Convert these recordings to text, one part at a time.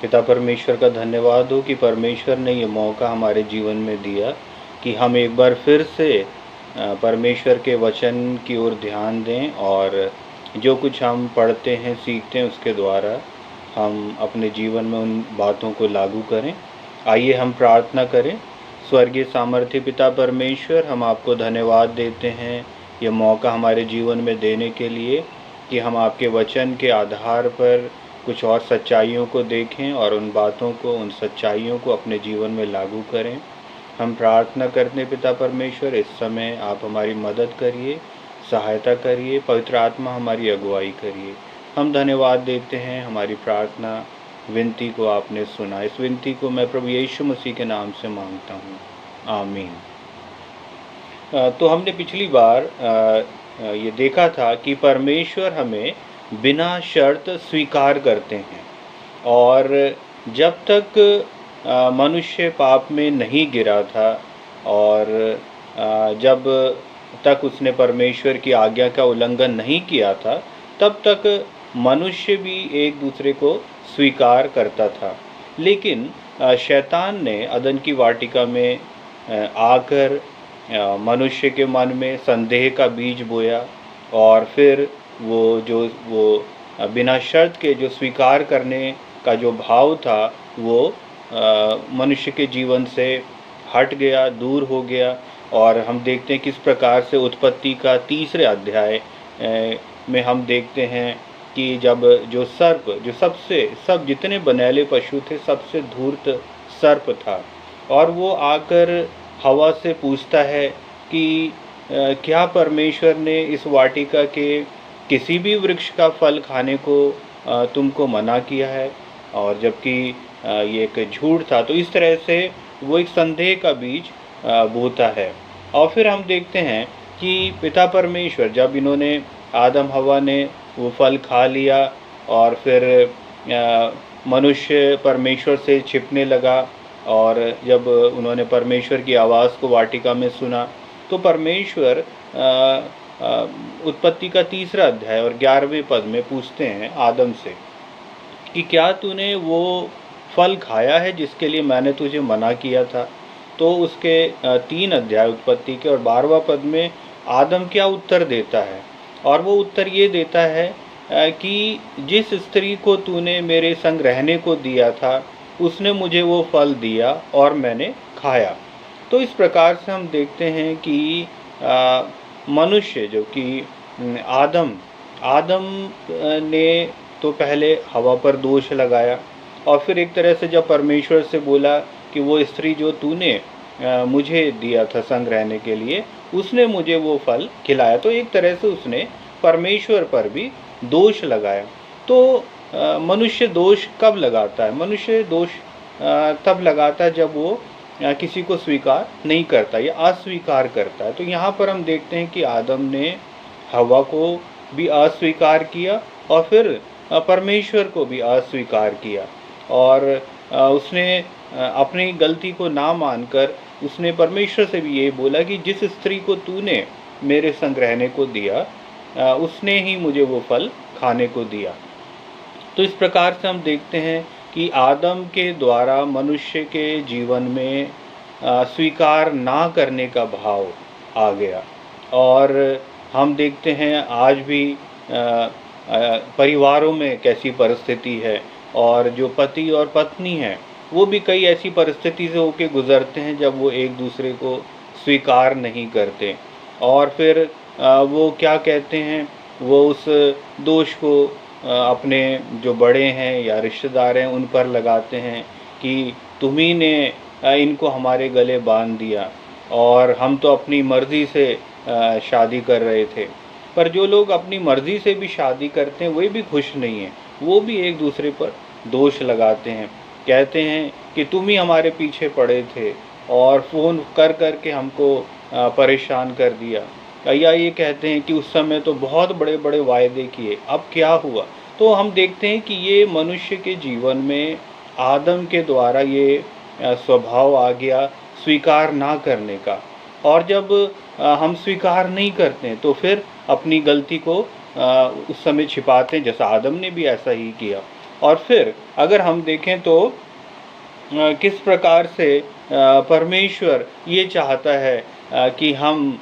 पिता परमेश्वर का धन्यवाद हो कि परमेश्वर ने ये मौका हमारे जीवन में दिया कि हम एक बार फिर से परमेश्वर के वचन की ओर ध्यान दें और जो कुछ हम पढ़ते हैं सीखते हैं उसके द्वारा हम अपने जीवन में उन बातों को लागू करें। आइए हम प्रार्थना करें। स्वर्गीय सामर्थ्य पिता परमेश्वर, हम आपको धन्यवाद देते हैं ये मौका हमारे जीवन में देने के लिए कि हम आपके वचन के आधार पर कुछ और सच्चाइयों को देखें और उन बातों को, उन सच्चाइयों को अपने जीवन में लागू करें। हम प्रार्थना करते हैं पिता परमेश्वर, इस समय आप हमारी मदद करिए, सहायता करिए, पवित्र आत्मा हमारी अगुवाई करिए। हम धन्यवाद देते हैं, हमारी प्रार्थना विनती को आपने सुना। इस विनती को मैं प्रभु यीशु मसीह के नाम से मांगता हूँ, आमीन। तो हमने पिछली बार ये देखा था कि परमेश्वर हमें बिना शर्त स्वीकार करते हैं और जब तक मनुष्य पाप में नहीं गिरा था और जब तक उसने परमेश्वर की आज्ञा का उल्लंघन नहीं किया था, तब तक मनुष्य भी एक दूसरे को स्वीकार करता था। लेकिन शैतान ने अदन की वाटिका में आकर मनुष्य के मन में संदेह का बीज बोया और फिर वो बिना शर्त के जो स्वीकार करने का जो भाव था वो मनुष्य के जीवन से हट गया, दूर हो गया। और हम देखते हैं किस प्रकार से उत्पत्ति का 3 अध्याय में हम देखते हैं कि जब जो सर्प, जो सब जितने बनेले पशु थे, सबसे धूर्त सर्प था और वो आकर हवा से पूछता है कि क्या परमेश्वर ने इस वाटिका के किसी भी वृक्ष का फल खाने को तुमको मना किया है? और जबकि ये एक झूठ था। तो इस तरह से वो एक संदेह का बीज बोता है। और फिर हम देखते हैं कि पिता परमेश्वर, जब इन्होंने आदम हवा ने वो फल खा लिया और फिर मनुष्य परमेश्वर से छिपने लगा और जब उन्होंने परमेश्वर की आवाज़ को वाटिका में सुना, तो परमेश्वर उत्पत्ति का 3 अध्याय और 11वें पद में पूछते हैं आदम से कि क्या तूने वो फल खाया है जिसके लिए मैंने तुझे मना किया था? तो उसके 3 अध्याय उत्पत्ति के और 12वां पद में आदम क्या उत्तर देता है? और वो उत्तर ये देता है कि जिस स्त्री को तूने मेरे संग रहने को दिया था, उसने मुझे वो फल दिया और मैंने खाया। तो इस प्रकार से हम देखते हैं कि मनुष्य जो कि आदम ने तो पहले हवा पर दोष लगाया और फिर एक तरह से जब परमेश्वर से बोला कि वो स्त्री जो तूने मुझे दिया था संग रहने के लिए, उसने मुझे वो फल खिलाया, तो एक तरह से उसने परमेश्वर पर भी दोष लगाया। तो मनुष्य दोष कब लगाता है? मनुष्य दोष तब लगाता है जब वो किसी को स्वीकार नहीं करता या अस्वीकार करता है। तो यहाँ पर हम देखते हैं कि आदम ने हवा को भी अस्वीकार किया और फिर परमेश्वर को भी अस्वीकार किया और उसने अपनी गलती को ना मानकर उसने परमेश्वर से भी ये बोला कि जिस स्त्री को तूने मेरे संग रहने को दिया, उसने ही मुझे वो फल खाने को दिया। तो इस प्रकार से हम देखते हैं कि आदम के द्वारा मनुष्य के जीवन में स्वीकार ना करने का भाव आ गया। और हम देखते हैं आज भी परिवारों में कैसी परिस्थिति है और जो पति और पत्नी हैं वो भी कई ऐसी परिस्थिति से होके गुज़रते हैं जब वो एक दूसरे को स्वीकार नहीं करते और फिर वो क्या कहते हैं, वो उस दोष को अपने जो बड़े हैं या रिश्तेदार हैं उन पर लगाते हैं कि तुम्ही ने इनको हमारे गले बांध दिया और हम तो अपनी मर्ज़ी से शादी कर रहे थे। पर जो लोग अपनी मर्ज़ी से भी शादी करते हैं वे भी खुश नहीं हैं, वो भी एक दूसरे पर दोष लगाते हैं, कहते हैं कि तुम ही हमारे पीछे पड़े थे और फ़ोन कर कर के हमको परेशान कर दिया, या ये कहते हैं कि उस समय तो बहुत बड़े बड़े वायदे किए, अब क्या हुआ। तो हम देखते हैं कि ये मनुष्य के जीवन में आदम के द्वारा ये स्वभाव आ गया स्वीकार ना करने का। और जब हम स्वीकार नहीं करते हैं तो फिर अपनी गलती को उस समय छिपाते हैं, जैसा आदम ने भी ऐसा ही किया। और फिर अगर हम देखें तो किस प्रकार से परमेश्वर ये चाहता है कि हम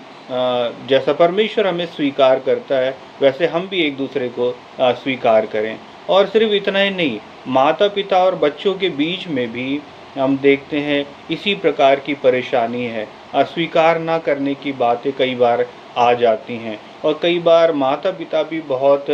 जैसा परमेश्वर हमें स्वीकार करता है वैसे हम भी एक दूसरे को स्वीकार करें। और सिर्फ इतना ही नहीं, माता-पिता और बच्चों के बीच में भी हम देखते हैं इसी प्रकार की परेशानी है। अस्वीकार ना करने की बातें कई बार आ जाती हैं और कई बार माता-पिता भी बहुत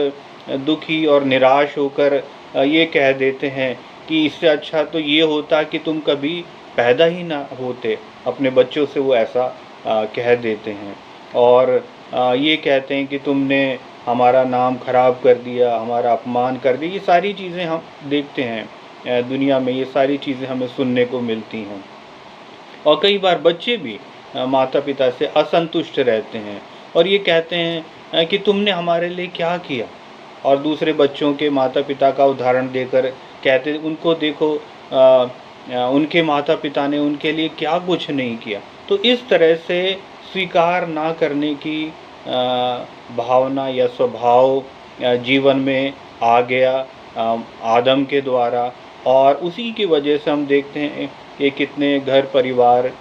दुखी और निराश होकर ये कह देते हैं कि इससे अच्छा तो ये होता कि तुम कभी पैदा ही ना होते। अपने बच्चों से वो ऐसा कह देते हैं और ये कहते हैं कि तुमने हमारा नाम खराब कर दिया, हमारा अपमान कर दिया। ये सारी चीज़ें हम देखते हैं दुनिया में, ये सारी चीज़ें हमें सुनने को मिलती हैं। और कई बार बच्चे भी माता-पिता से असंतुष्ट रहते हैं और ये कहते हैं कि तुमने हमारे लिए क्या किया? और दूसरे बच्चों के माता-पिता का उदाहरण देकर कहते उनको देखो, उनके माता-पिता ने उनके लिए क्या कुछ नहीं किया। तो इस तरह से स्वीकार ना करने की भावना या स्वभाव जीवन में आ गया आदम के द्वारा, और उसी की वजह से हम देखते हैं कि कितने घर परिवार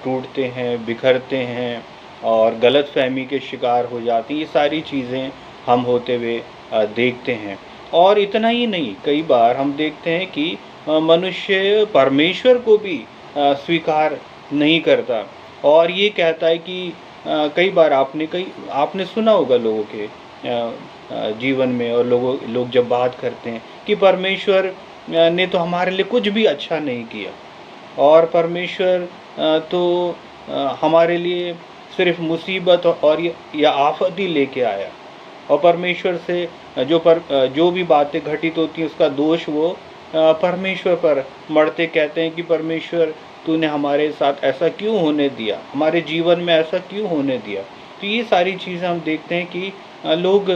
टूटते हैं, बिखरते हैं और गलतफ़हमी के शिकार हो जाती हैं। ये सारी चीज़ें हम होते हुए देखते हैं। और इतना ही नहीं, कई बार हम देखते हैं कि मनुष्य परमेश्वर को भी स्वीकार नहीं करता और ये कहता है कि कई बार आपने सुना होगा लोगों के जीवन में, और लोग जब बात करते हैं कि परमेश्वर ने तो हमारे लिए कुछ भी अच्छा नहीं किया और परमेश्वर तो हमारे लिए सिर्फ मुसीबत और या आफ़त ही लेके आया। और परमेश्वर से जो भी बातें घटित होती हैं उसका दोष वो परमेश्वर पर मढ़ते कहते हैं कि परमेश्वर तूने हमारे साथ ऐसा क्यों होने दिया, हमारे जीवन में ऐसा क्यों होने दिया। तो ये सारी चीज़ें हम देखते हैं कि लोग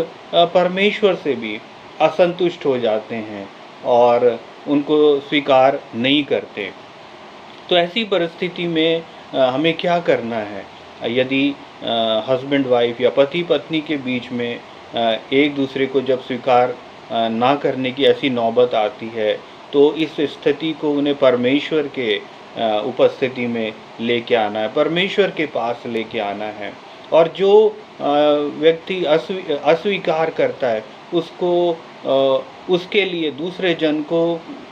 परमेश्वर से भी असंतुष्ट हो जाते हैं और उनको स्वीकार नहीं करते। तो ऐसी परिस्थिति में हमें क्या करना है? यदि हस्बैंड वाइफ या पति पत्नी के बीच में एक दूसरे को जब स्वीकार ना करने की ऐसी नौबत आती है, तो इस स्थिति को उन्हें परमेश्वर के उपस्थिति में लेके आना है, परमेश्वर के पास लेके आना है। और जो व्यक्ति अस्वीकार करता है उसके लिए दूसरे जन को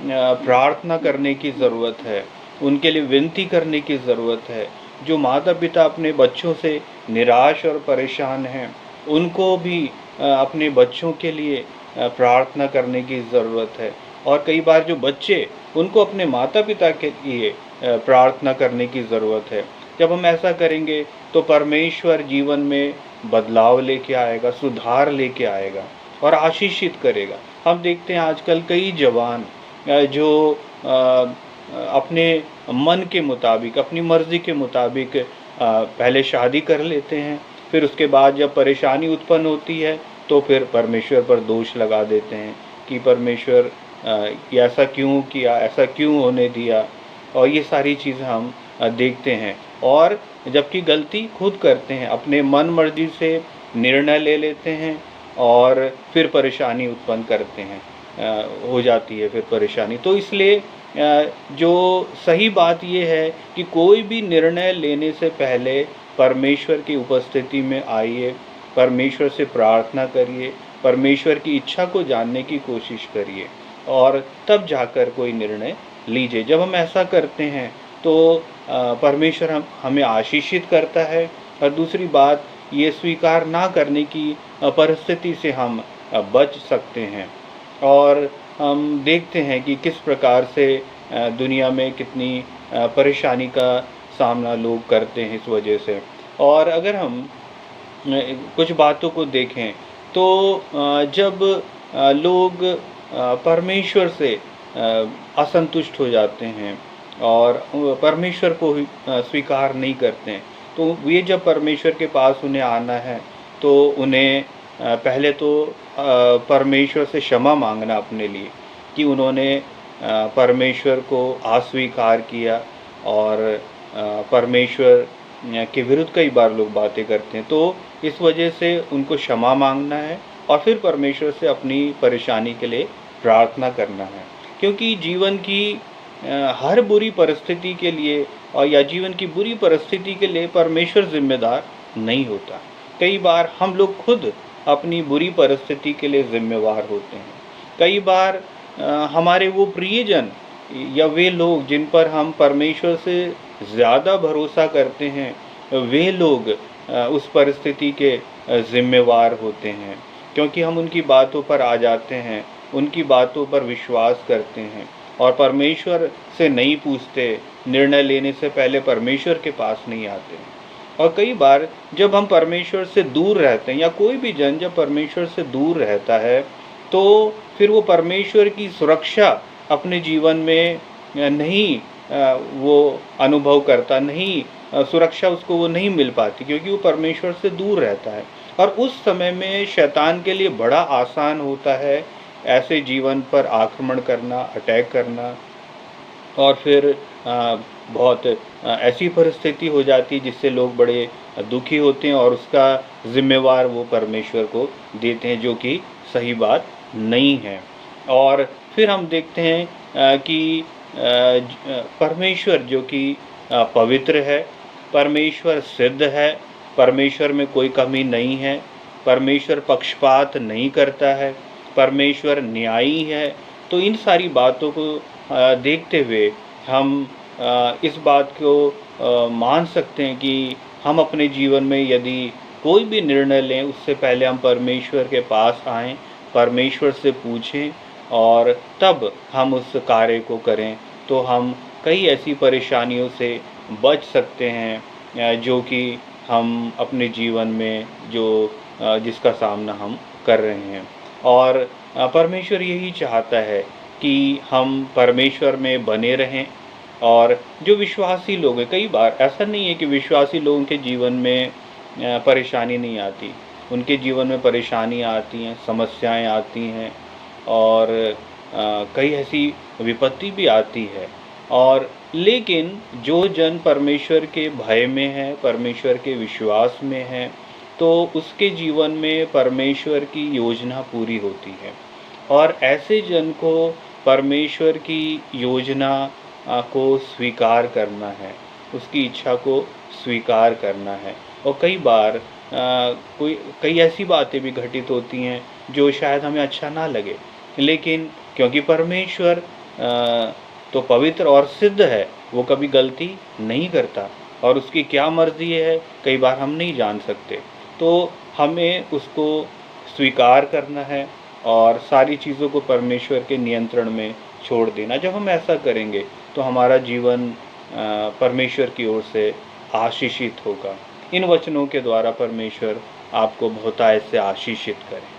प्रार्थना करने की ज़रूरत है, उनके लिए विनती करने की ज़रूरत है। जो माता-पिता अपने बच्चों से निराश और परेशान हैं, उनको भी अपने बच्चों के लिए प्रार्थना करने की ज़रूरत है। और कई बार जो बच्चे, उनको अपने माता-पिता के लिए प्रार्थना करने की ज़रूरत है। जब हम ऐसा करेंगे तो परमेश्वर जीवन में बदलाव लेके आएगा, सुधार लेके आएगा और आशीषित करेगा। हम देखते हैं आजकल कई जवान जो अपने मन के मुताबिक, अपनी मर्ज़ी के मुताबिक पहले शादी कर लेते हैं, फिर उसके बाद जब परेशानी उत्पन्न होती है तो फिर परमेश्वर पर दोष लगा देते हैं कि परमेश्वर ये ऐसा क्यों किया, ऐसा क्यों होने दिया। और ये सारी चीज़ें हम देखते हैं और जबकि गलती खुद करते हैं, अपने मन मर्ज़ी से निर्णय ले लेते हैं और फिर परेशानी उत्पन्न करते हैं, हो जाती है फिर परेशानी। तो इसलिए जो सही बात ये है कि कोई भी निर्णय लेने से पहले परमेश्वर की उपस्थिति में आइए, परमेश्वर से प्रार्थना करिए, परमेश्वर की इच्छा को जानने की कोशिश करिए और तब जाकर कोई निर्णय लीजिए। जब हम ऐसा करते हैं तो परमेश्वर हमें आशीषित करता है। और दूसरी बात, ये स्वीकार ना करने की परिस्थिति से हम बच सकते हैं। और हम देखते हैं कि किस प्रकार से दुनिया में कितनी परेशानी का सामना लोग करते हैं इस वजह से। और अगर हम कुछ बातों को देखें तो जब लोग परमेश्वर से असंतुष्ट हो जाते हैं और परमेश्वर को स्वीकार नहीं करते हैं, तो ये जब परमेश्वर के पास उन्हें आना है तो उन्हें पहले तो परमेश्वर से क्षमा मांगना अपने लिए कि उन्होंने परमेश्वर को अस्वीकार किया और परमेश्वर के विरुद्ध कई बार लोग बातें करते हैं। तो इस वजह से उनको क्षमा मांगना है और फिर परमेश्वर से अपनी परेशानी के लिए प्रार्थना करना है। क्योंकि जीवन की हर बुरी परिस्थिति के लिए और या जीवन की बुरी परिस्थिति के लिए परमेश्वर ज़िम्मेदार नहीं होता। कई बार हम लोग खुद अपनी बुरी परिस्थिति के लिए ज़िम्मेवार होते हैं। कई बार हमारे वो प्रियजन या वे लोग जिन पर हम परमेश्वर से ज़्यादा भरोसा करते हैं, वे लोग उस परिस्थिति के ज़िम्मेवार होते हैं। क्योंकि हम उनकी बातों पर आ जाते हैं, उनकी बातों पर विश्वास करते हैं और परमेश्वर से नहीं पूछते, निर्णय लेने से पहले परमेश्वर के पास नहीं आते। और कई बार जब हम परमेश्वर से दूर रहते हैं या कोई भी जन जब परमेश्वर से दूर रहता है, तो फिर वो परमेश्वर की सुरक्षा अपने जीवन में नहीं वो अनुभव करता, नहीं सुरक्षा उसको वो नहीं मिल पाती, क्योंकि वो परमेश्वर से दूर रहता है। और उस समय में शैतान के लिए बड़ा आसान होता है ऐसे जीवन पर आक्रमण करना, अटैक करना। और फिर बहुत ऐसी परिस्थिति हो जाती है जिससे लोग बड़े दुखी होते हैं और उसका ज़िम्मेवार वो परमेश्वर को देते हैं, जो कि सही बात नहीं है। और फिर हम देखते हैं कि परमेश्वर जो कि पवित्र है, परमेश्वर सिद्ध है, परमेश्वर में कोई कमी नहीं है, परमेश्वर पक्षपात नहीं करता है, परमेश्वर न्यायी है। तो इन सारी बातों को देखते हुए हम इस बात को मान सकते हैं कि हम अपने जीवन में यदि कोई भी निर्णय लें, उससे पहले हम परमेश्वर के पास आएँ, परमेश्वर से पूछें और तब हम उस कार्य को करें, तो हम कई ऐसी परेशानियों से बच सकते हैं जो कि हम अपने जीवन में जिसका सामना हम कर रहे हैं। और परमेश्वर यही चाहता है कि हम परमेश्वर में बने रहें। और जो विश्वासी लोग हैं, कई बार ऐसा नहीं है कि विश्वासी लोगों के जीवन में परेशानी नहीं आती, उनके जीवन में परेशानियाँ आती हैं, समस्याएं आती हैं और कई ऐसी विपत्ति भी आती है। और लेकिन जो जन परमेश्वर के भय में है, परमेश्वर के विश्वास में है, तो उसके जीवन में परमेश्वर की योजना पूरी होती है। और ऐसे जन को परमेश्वर की योजना को स्वीकार करना है, उसकी इच्छा को स्वीकार करना है। और कई बार कई ऐसी बातें भी घटित होती हैं जो शायद हमें अच्छा ना लगे, लेकिन क्योंकि परमेश्वर तो पवित्र और सिद्ध है, वो कभी गलती नहीं करता और उसकी क्या मर्ज़ी है कई बार हम नहीं जान सकते। तो हमें उसको स्वीकार करना है और सारी चीज़ों को परमेश्वर के नियंत्रण में छोड़ देना। जब हम ऐसा करेंगे तो हमारा जीवन परमेश्वर की ओर से आशीषित होगा। इन वचनों के द्वारा परमेश्वर आपको बहुतायत से आशीषित करे।